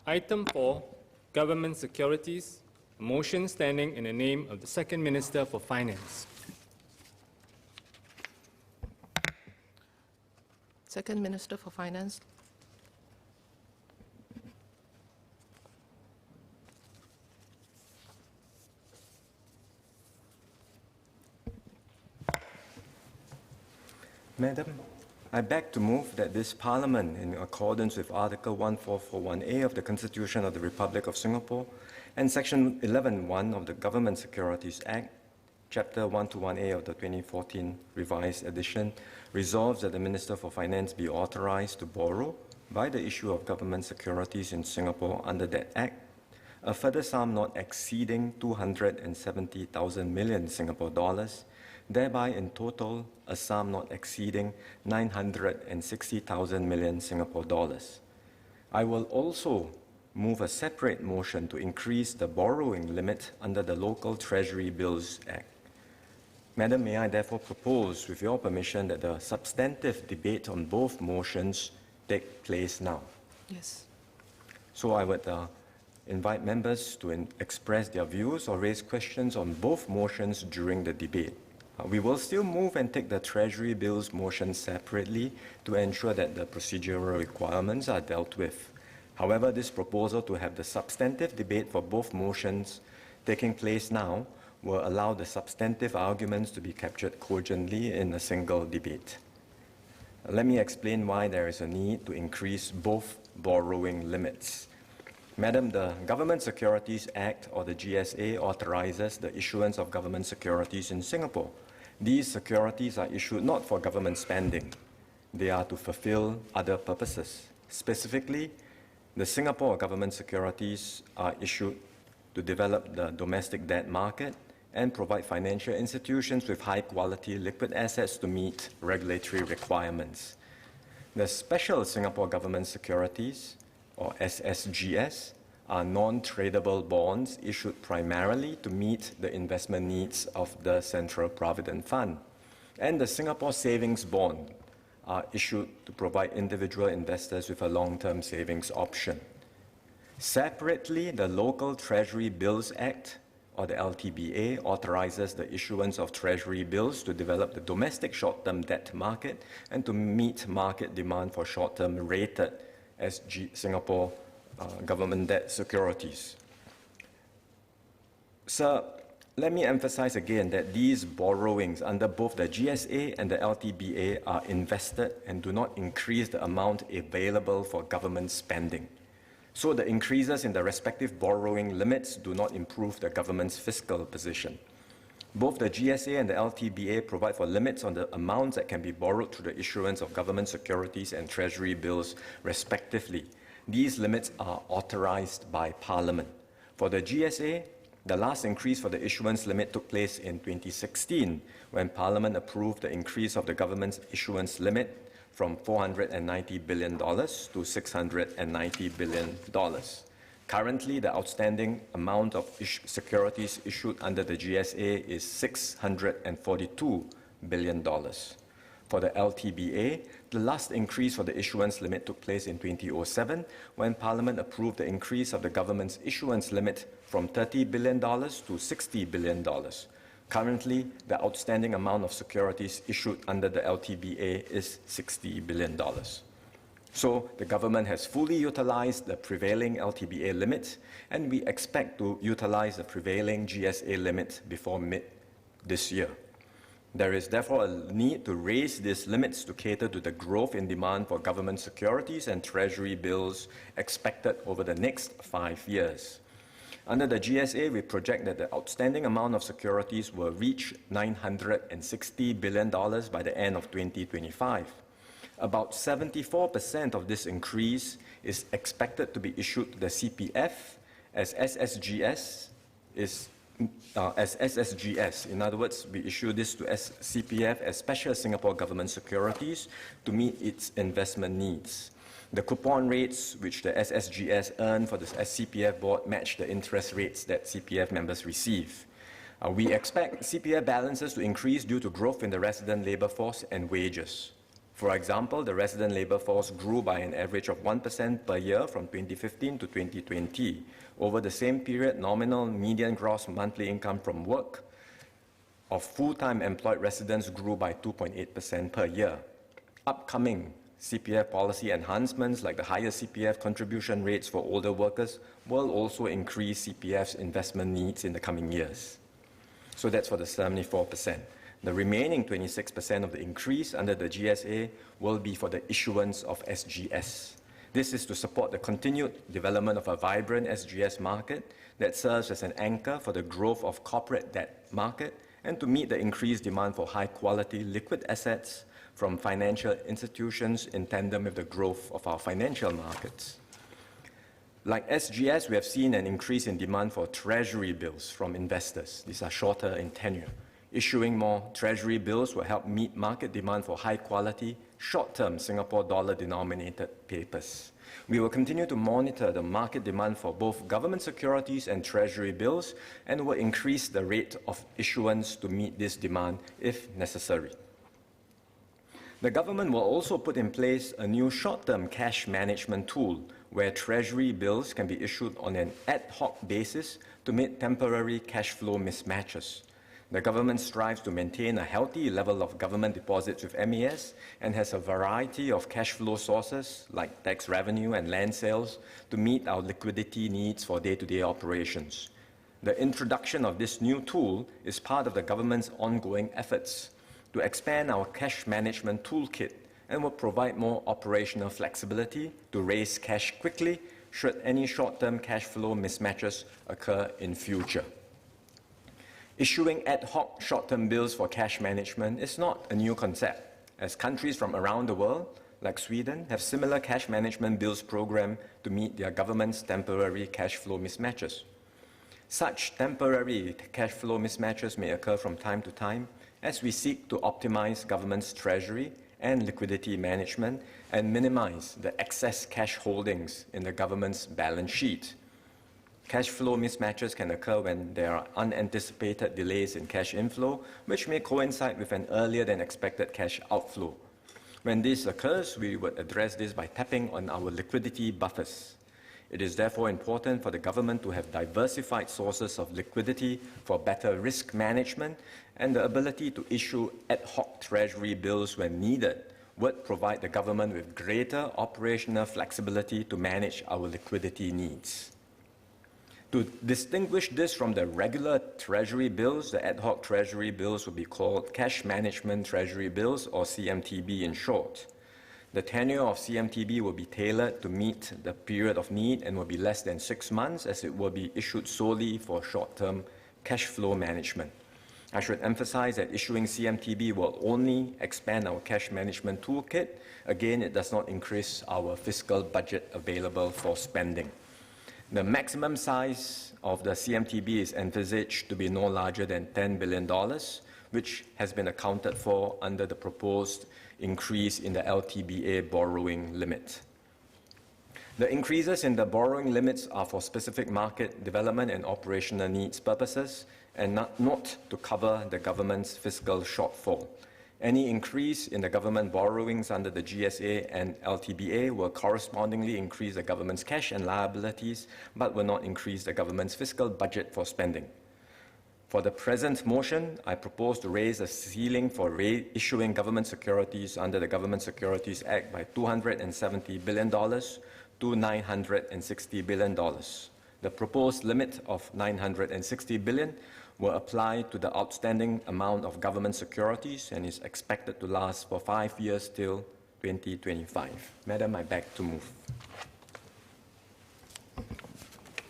Item 4, Government Securities. A motion standing in the name of the Second Minister for Finance. Second Minister for Finance. Madam, I beg to move that this Parliament, in accordance with Article 1441A of the Constitution of the Republic of Singapore and Section 11(1) of the Government Securities Act, Chapter 121A of the 2014 Revised Edition, resolves that the Minister for Finance be authorized to borrow, by the issue of government securities in Singapore under that Act, a further sum not exceeding 270,000 million Singapore dollars, thereby in total a sum not exceeding 960,000 million Singapore dollars. I will also move a separate motion to increase the borrowing limit under the Local Treasury Bills Act. Madam, may I therefore propose, with your permission, that the substantive debate on both motions take place now? Yes. So I would invite members to express their views or raise questions on both motions during the debate. We will still move and take the Treasury Bills motion separately to ensure that the procedural requirements are dealt with. However, this proposal to have the substantive debate for both motions taking place now will allow the substantive arguments to be captured cogently in a single debate. Let me explain why there is a need to increase both borrowing limits. Madam, the Government Securities Act, or the GSA, authorizes the issuance of government securities in Singapore. These securities are issued not for government spending. They are to fulfill other purposes. Specifically, the Singapore government securities are issued to develop the domestic debt market and provide financial institutions with high-quality liquid assets to meet regulatory requirements. The Special Singapore Government Securities, or SSGS, are non-tradable bonds issued primarily to meet the investment needs of the Central Provident Fund. And the Singapore Savings Bond are issued to provide individual investors with a long-term savings option. Separately, the Local Treasury Bills Act, or the LTBA, authorizes the issuance of treasury bills to develop the domestic short-term debt market and to meet market demand for short-term rated Singapore government debt securities. Sir, let me emphasize again that these borrowings under both the GSA and the LTBA are invested and do not increase the amount available for government spending. So the increases in the respective borrowing limits do not improve the government's fiscal position. Both the GSA and the LTBA provide for limits on the amounts that can be borrowed through the issuance of government securities and treasury bills, respectively. These limits are authorized by Parliament. For the GSA, the last increase for the issuance limit took place in 2016, when Parliament approved the increase of the government's issuance limit from $490 billion to $690 billion. Currently, the outstanding amount of securities issued under the GSA is $642 billion. For the LTBA, the last increase for the issuance limit took place in 2007, when Parliament approved the increase of the government's issuance limit from $30 billion to $60 billion. Currently, the outstanding amount of securities issued under the LTBA is $60 billion. So the government has fully utilized the prevailing LTBA limit, and we expect to utilize the prevailing GSA limit before mid this year. There is therefore a need to raise these limits to cater to the growth in demand for government securities and treasury bills expected over the next 5 years. Under the GSA, we project that the outstanding amount of securities will reach $960 billion by the end of 2025. About 74% of this increase is expected to be issued to the CPF as SSGS is In other words, we issue this to CPF as Special Singapore Government Securities to meet its investment needs. The coupon rates which the SSGS earn for the CPF board match the interest rates that CPF members receive. We expect CPF balances to increase due to growth in the resident labour force and wages. For example, the resident labour force grew by an average of 1% per year from 2015 to 2020. Over the same period, nominal median gross monthly income from work of full-time employed residents grew by 2.8% per year. Upcoming CPF policy enhancements like the higher CPF contribution rates for older workers will also increase CPF's investment needs in the coming years. So that's for the 74%. The remaining 26% of the increase under the GSA will be for the issuance of SGS. This is to support the continued development of a vibrant SGS market that serves as an anchor for the growth of corporate debt market and to meet the increased demand for high-quality liquid assets from financial institutions in tandem with the growth of our financial markets. Like SGS, we have seen an increase in demand for Treasury bills from investors. These are shorter in tenure. Issuing more Treasury bills will help meet market demand for high-quality, short-term Singapore dollar-denominated papers. We will continue to monitor the market demand for both government securities and Treasury bills and will increase the rate of issuance to meet this demand if necessary. The government will also put in place a new short-term cash management tool where Treasury bills can be issued on an ad hoc basis to meet temporary cash flow mismatches. The government strives to maintain a healthy level of government deposits with MAS and has a variety of cash flow sources like tax revenue and land sales to meet our liquidity needs for day-to-day operations. The introduction of this new tool is part of the government's ongoing efforts to expand our cash management toolkit and will provide more operational flexibility to raise cash quickly should any short-term cash flow mismatches occur in future. Issuing ad hoc short-term bills for cash management is not a new concept, as countries from around the world, like Sweden, have similar cash management bills program to meet their government's temporary cash flow mismatches. Such temporary cash flow mismatches may occur from time to time as we seek to optimize government's treasury and liquidity management and minimize the excess cash holdings in the government's balance sheet. Cash flow mismatches can occur when there are unanticipated delays in cash inflow, which may coincide with an earlier than expected cash outflow. When this occurs, we would address this by tapping on our liquidity buffers. It is therefore important for the government to have diversified sources of liquidity for better risk management, and the ability to issue ad hoc Treasury bills when needed would provide the government with greater operational flexibility to manage our liquidity needs. To distinguish this from the regular Treasury bills, the ad hoc Treasury bills will be called Cash Management Treasury Bills, or CMTB in short. The tenure of CMTB will be tailored to meet the period of need and will be less than 6 months, as it will be issued solely for short-term cash flow management. I should emphasize that issuing CMTB will only expand our cash management toolkit. Again, it does not increase our fiscal budget available for spending. The maximum size of the CMTB is envisaged to be no larger than $10 billion, which has been accounted for under the proposed increase in the LTBA borrowing limit. The increases in the borrowing limits are for specific market development and operational needs purposes and not to cover the government's fiscal shortfall. Any increase in the government borrowings under the GSA and LTBA will correspondingly increase the government's cash and liabilities, but will not increase the government's fiscal budget for spending. For the present motion, I propose to raise the ceiling for issuing government securities under the Government Securities Act by $270 billion to $960 billion. The proposed limit of $960 billion will apply to the outstanding amount of government securities and is expected to last for 5 years till 2025. Madam, I beg to move.